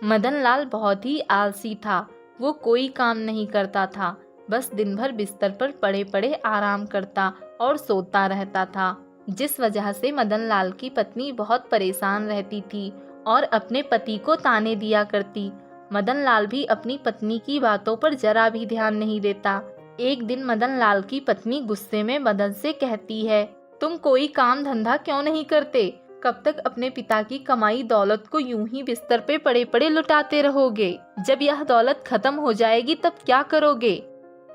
मदन लाल बहुत ही आलसी था। वो कोई काम नहीं करता था, बस दिन भर बिस्तर पर पड़े पड़े आराम करता और सोता रहता था, जिस वजह से मदन लाल की पत्नी बहुत परेशान रहती थी और अपने पति को ताने दिया करती। मदन लाल भी अपनी पत्नी की बातों पर जरा भी ध्यान नहीं देता। एक दिन मदन लाल की पत्नी गुस्से में मदन से कहती है, तुम कोई काम धंधा क्यों नहीं करते? कब तक अपने पिता की कमाई दौलत को यूं ही बिस्तर पे पड़े पड़े लुटाते रहोगे? जब यह दौलत खत्म हो जाएगी तब क्या करोगे?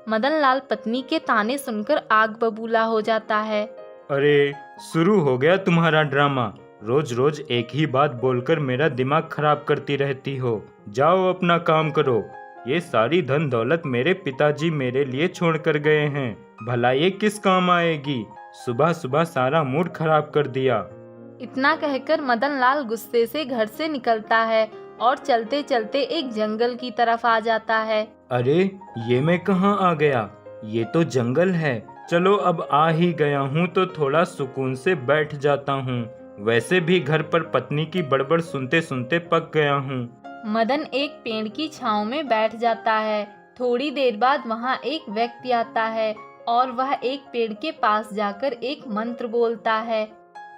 मदन लाल पत्नी के ताने सुनकर आग बबूला हो जाता है। अरे शुरू हो गया तुम्हारा ड्रामा। रोज रोज एक ही बात बोलकर मेरा दिमाग खराब करती रहती हो। जाओ अपना काम करो। ये सारी धन दौलत मेरे पिताजी मेरे लिए छोड़ कर गए हैं, भला ये किस काम आएगी? सुबह सुबह सारा मूड खराब कर दिया। इतना कहकर मदन लाल गुस्से से घर से निकलता है और चलते चलते एक जंगल की तरफ आ जाता है। अरे ये मैं कहाँ आ गया? ये तो जंगल है। चलो अब आ ही गया हूँ तो थोड़ा सुकून से बैठ जाता हूँ। वैसे भी घर पर पत्नी की बड़बड़ सुनते सुनते पक गया हूँ। मदन एक पेड़ की छांव में बैठ जाता है। थोड़ी देर बाद वहाँ एक व्यक्ति आता है और वह एक पेड़ के पास जाकर एक मंत्र बोलता है।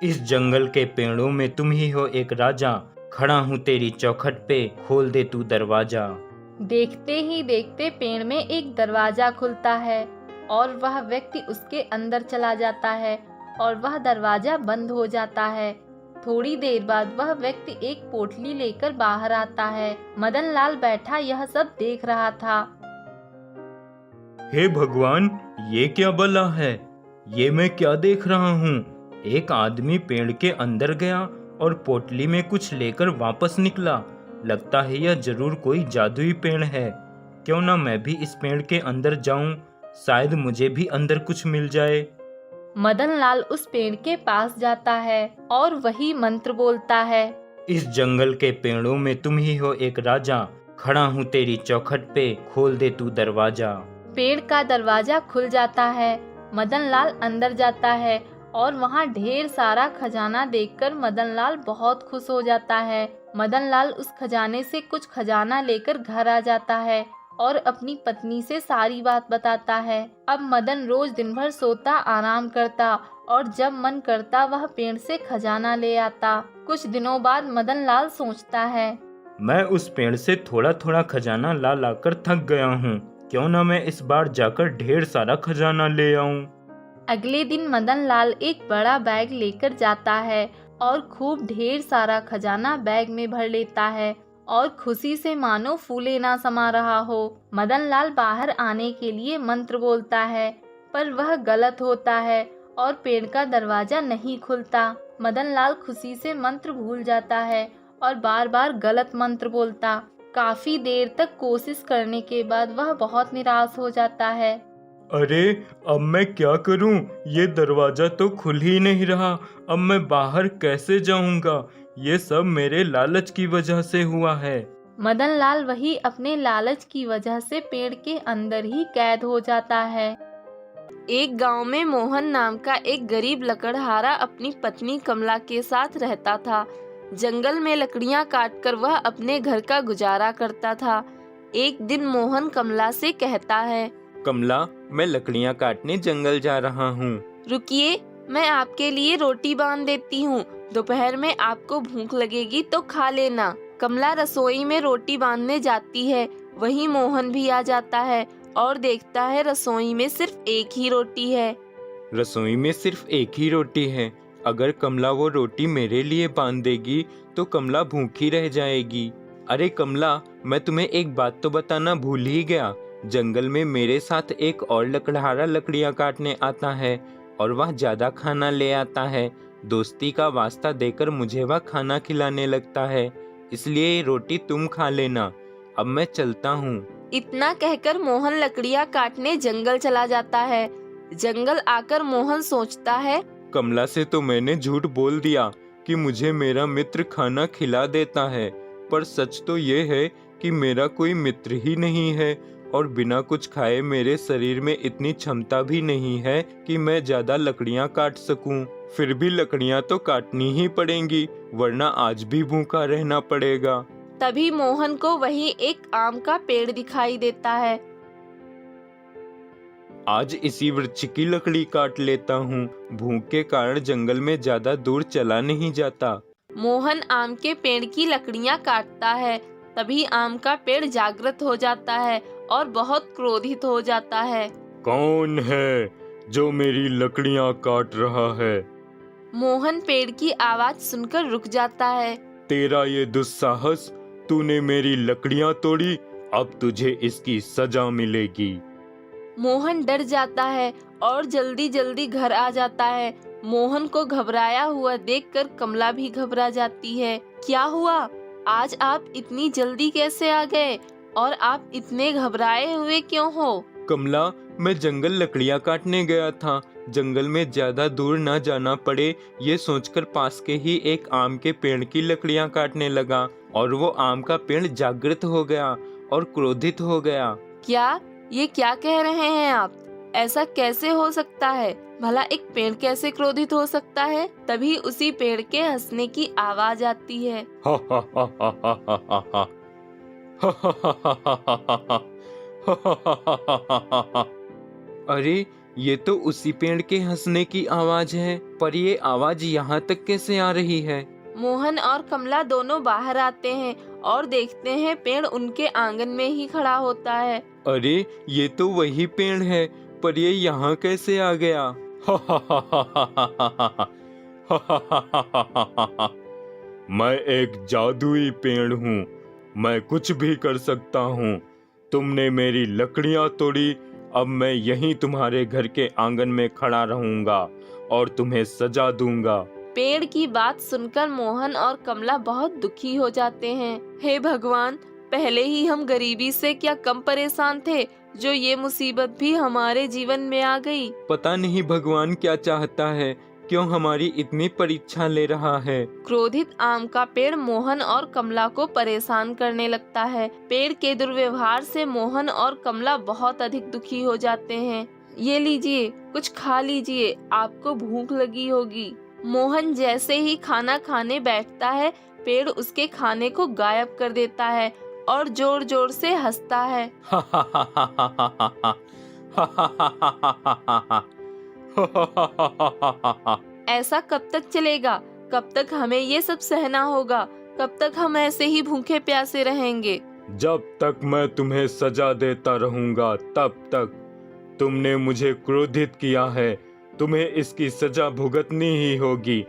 इस जंगल के पेड़ों में तुम ही हो एक राजा, खड़ा हूँ तेरी चौखट पे, खोल दे तू दरवाजा। देखते ही देखते पेड़ में एक दरवाजा खुलता है और वह व्यक्ति उसके अंदर चला जाता है और वह दरवाजा बंद हो जाता है। थोड़ी देर बाद वह व्यक्ति एक पोटली लेकर बाहर आता है। मदन लाल बैठा यह सब देख रहा था। हे भगवान, ये क्या बला है? ये मैं क्या देख रहा हूँ? एक आदमी पेड़ के अंदर गया और पोटली में कुछ लेकर वापस निकला। लगता है यह जरूर कोई जादुई पेड़ है। क्यों ना मैं भी इस पेड़ के अंदर जाऊं, शायद मुझे भी अंदर कुछ मिल जाए। मदन लाल उस पेड़ के पास जाता है और वही मंत्र बोलता है। इस जंगल के पेड़ों में तुम ही हो एक राजा, खड़ा हूँ तेरी चौखट पे, खोल दे तू दरवाजा। पेड़ का दरवाजा खुल जाता है। मदन लाल अंदर जाता है और वहाँ ढेर सारा खजाना देखकर मदन लाल बहुत खुश हो जाता है। मदन लाल उस खजाने से कुछ खजाना लेकर घर आ जाता है और अपनी पत्नी से सारी बात बताता है। अब मदन रोज दिन भर सोता आराम करता और जब मन करता वह पेड़ से खजाना ले आता। कुछ दिनों बाद मदन लाल सोचता है, मैं उस पेड़ से थोड़ा थोड़ा खजाना ला लाकर थक गया हूँ। क्यों ना मैं इस बार जाकर ढेर सारा खजाना ले आऊं। अगले दिन मदन लाल एक बड़ा बैग लेकर जाता है और खूब ढेर सारा खजाना बैग में भर लेता है और खुशी से मानो फूले ना समा रहा हो। मदन लाल बाहर आने के लिए मंत्र बोलता है, पर वह गलत होता है और पेड़ का दरवाजा नहीं खुलता। मदन लाल खुशी से मंत्र भूल जाता है और बार बार गलत मंत्र बोलता। काफी देर तक कोशिश करने के बाद वह बहुत निराश हो जाता है। अरे अब मैं क्या करूं? ये दरवाजा तो खुल ही नहीं रहा। अब मैं बाहर कैसे जाऊंगा? ये सब मेरे लालच की वजह से हुआ है। मदन लाल वही अपने लालच की वजह से पेड़ के अंदर ही कैद हो जाता है। एक गांव में मोहन नाम का एक गरीब लकड़हारा अपनी पत्नी कमला के साथ रहता था। जंगल में लकड़ियां काटकर वह अपने घर का गुजारा करता था। एक दिन मोहन कमला से कहता है, कमला, मैं लकड़ियां काटने जंगल जा रहा हूँ। रुकिए, मैं आपके लिए रोटी बांध देती हूँ। दोपहर में आपको भूख लगेगी तो खा लेना। कमला रसोई में रोटी बांधने जाती है। वहीं मोहन भी आ जाता है और देखता है रसोई में सिर्फ एक ही रोटी है। रसोई में सिर्फ एक ही रोटी है। अगर कमला वो रोटी मेरे लिए बांध देगी तो कमला भूखी रह जाएगी। अरे कमला, मैं तुम्हें एक बात तो बताना भूल ही गया। जंगल में मेरे साथ एक और लकड़हारा लकड़ियां काटने आता है और वह ज्यादा खाना ले आता है। दोस्ती का वास्ता देकर मुझे वह खाना खिलाने लगता है, इसलिए ये रोटी तुम खा लेना। अब मैं चलता हूँ। इतना कहकर मोहन लकड़ियां काटने जंगल चला जाता है। जंगल आकर मोहन सोचता है, कमला से तो मैंने झूठ बोल दिया कि मुझे मेरा मित्र खाना खिला देता है, पर सच तो ये है कि मेरा कोई मित्र ही नहीं है और बिना कुछ खाए मेरे शरीर में इतनी क्षमता भी नहीं है कि मैं ज्यादा लकड़ियां काट सकूं। फिर भी लकड़ियां तो काटनी ही पड़ेंगी, वरना आज भी भूखा रहना पड़ेगा। तभी मोहन को वहीं एक आम का पेड़ दिखाई देता है। आज इसी वृक्ष की लकड़ी काट लेता हूँ। भूख के कारण जंगल में ज्यादा दूर चला नहीं जाता। मोहन आम के पेड़ की लकड़ियां काटता है। तभी आम का पेड़ जागृत हो जाता है और बहुत क्रोधित हो जाता है। कौन है जो मेरी लकड़ियाँ काट रहा है? मोहन पेड़ की आवाज सुनकर रुक जाता है। तेरा ये दुस्साहस, तूने मेरी लकड़ियाँ तोड़ी, अब तुझे इसकी सजा मिलेगी। मोहन डर जाता है और जल्दी जल्दी घर आ जाता है। मोहन को घबराया हुआ देखकर कमला भी घबरा जाती है। क्या हुआ? आज आप इतनी जल्दी कैसे आ गए और आप इतने घबराए हुए क्यों हो? कमला, मैं जंगल लकड़ियाँ काटने गया था। जंगल में ज्यादा दूर न जाना पड़े, ये सोचकर पास के ही एक आम के पेड़ की लकड़ियाँ काटने लगा और वो आम का पेड़ जागृत हो गया और क्रोधित हो गया। क्या? ये क्या कह रहे हैं आप? ऐसा कैसे हो सकता है? भला एक पेड़ कैसे क्रोधित हो सकता है? तभी उसी पेड़ के हंसने की आवाज आती है। हा हा हा हा हा हा हा हा हा हा हा हा हा। अरे, ये तो उसी पेड़ के हंसने की आवाज है, पर ये आवाज यहाँ तक कैसे आ रही है? मोहन और कमला दोनों बाहर आते हैं और देखते हैं पेड़ उनके आंगन में ही खड़ा होता है। अरे, ये तो वही पेड़ है, पर ये यहाँ कैसे आ गया? हा हा हा हा हा हा हा हा हा हा हा हा हा। मैं एक जादुई पेड़ हूँ, मैं कुछ भी कर सकता हूँ। तुमने मेरी लकड़ियाँ तोड़ी, अब मैं यहीं तुम्हारे घर के आंगन में खड़ा रहूंगा और तुम्हें सजा दूंगा। पेड़ की बात सुनकर मोहन और कमला बहुत दुखी हो जाते हैं। हे भगवान, पहले ही हम गरीबी से क्या कम परेशान थे, जो ये मुसीबत भी हमारे जीवन में आ गई। पता नहीं भगवान क्या चाहता है, क्यों हमारी इतनी परीक्षा ले रहा है। क्रोधित आम का पेड़ मोहन और कमला को परेशान करने लगता है। पेड़ के दुर्व्यवहार से मोहन और कमला बहुत अधिक दुखी हो जाते हैं। ये लीजिए, कुछ खा लीजिए, आपको भूख लगी होगी। मोहन जैसे ही खाना खाने बैठता है, पेड़ उसके खाने को गायब कर देता है और जोर जोर से हंसता है। ऐसा कब तक चलेगा? कब तक हमें ये सब सहना होगा? कब तक हम ऐसे ही भूखे प्यासे रहेंगे? जब तक मैं तुम्हें सजा देता रहूंगा, तब तक। तुमने मुझे क्रोधित किया है, तुम्हें इसकी सजा भुगतनी ही होगी।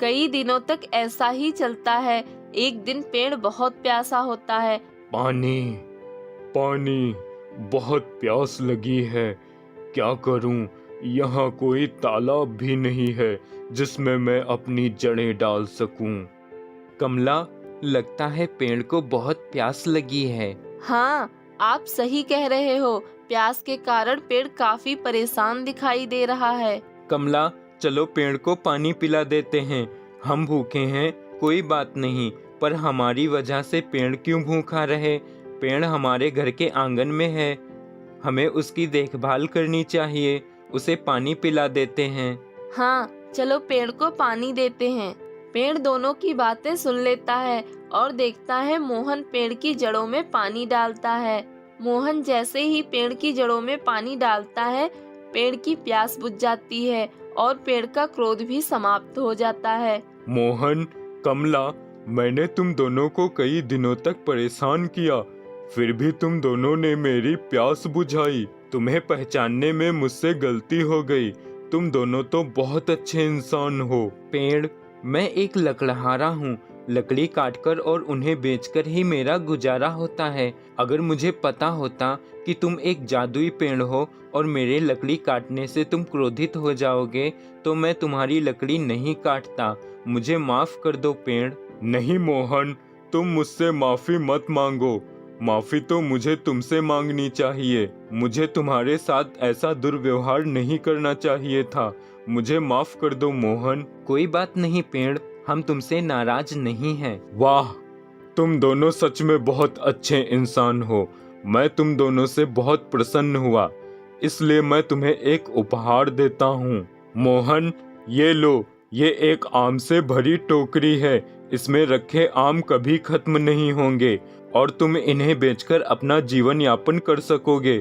कई दिनों तक ऐसा ही चलता है। एक दिन पेड़ बहुत प्यासा होता है। पानी, पानी, बहुत प्यास लगी है। क्या करूं? यहाँ कोई तालाब भी नहीं है जिसमें मैं अपनी जड़ें डाल सकूं। कमला, लगता है पेड़ को बहुत प्यास लगी है। हाँ, आप सही कह रहे हो। प्यास के कारण पेड़ काफी परेशान दिखाई दे रहा है। कमला, चलो पेड़ को पानी पिला देते हैं। हम भूखे हैं, कोई बात नहीं, पर हमारी वजह से पेड़ क्यों भूखा रहे? पेड़ हमारे घर के आंगन में है, हमें उसकी देखभाल करनी चाहिए। उसे पानी पिला देते हैं। हाँ, चलो पेड़ को पानी देते हैं। पेड़ दोनों की बातें सुन लेता है और देखता है मोहन पेड़ की जड़ों में पानी डालता है। मोहन जैसे ही पेड़ की जड़ों में पानी डालता है, पेड़ की प्यास बुझ जाती है और पेड़ का क्रोध भी समाप्त हो जाता है। मोहन, कमला, मैंने तुम दोनों को कई दिनों तक परेशान किया, फिर भी तुम दोनों ने मेरी प्यास बुझाई। तुम्हें पहचानने में मुझसे गलती हो गई। तुम दोनों तो बहुत अच्छे इंसान हो। पेड़, मैं एक लकड़हारा हूँ। लकड़ी काटकर और उन्हें बेचकर ही मेरा गुजारा होता है। अगर मुझे पता होता कि तुम एक जादुई पेड़ हो और मेरे लकड़ी काटने से तुम क्रोधित हो जाओगे, तो मैं तुम्हारी लकड़ी नहीं काटता। मुझे माफ कर दो पेड़। नहीं मोहन, तुम मुझसे माफी मत मांगो। माफी तो मुझे तुमसे मांगनी चाहिए। मुझे तुम्हारे साथ ऐसा दुर्व्यवहार नहीं करना चाहिए था। मुझे माफ कर दो मोहन। कोई बात नहीं पेड़, हम तुमसे नाराज नहीं हैं। वाह, तुम दोनों सच में बहुत अच्छे इंसान हो। मैं तुम दोनों से बहुत प्रसन्न हुआ, इसलिए मैं तुम्हें एक उपहार देता हूँ। मोहन, ये लो, ये एक आम से भरी टोकरी है। इसमें रखे आम कभी खत्म नहीं होंगे और तुम इन्हें बेचकर अपना जीवन यापन कर सकोगे।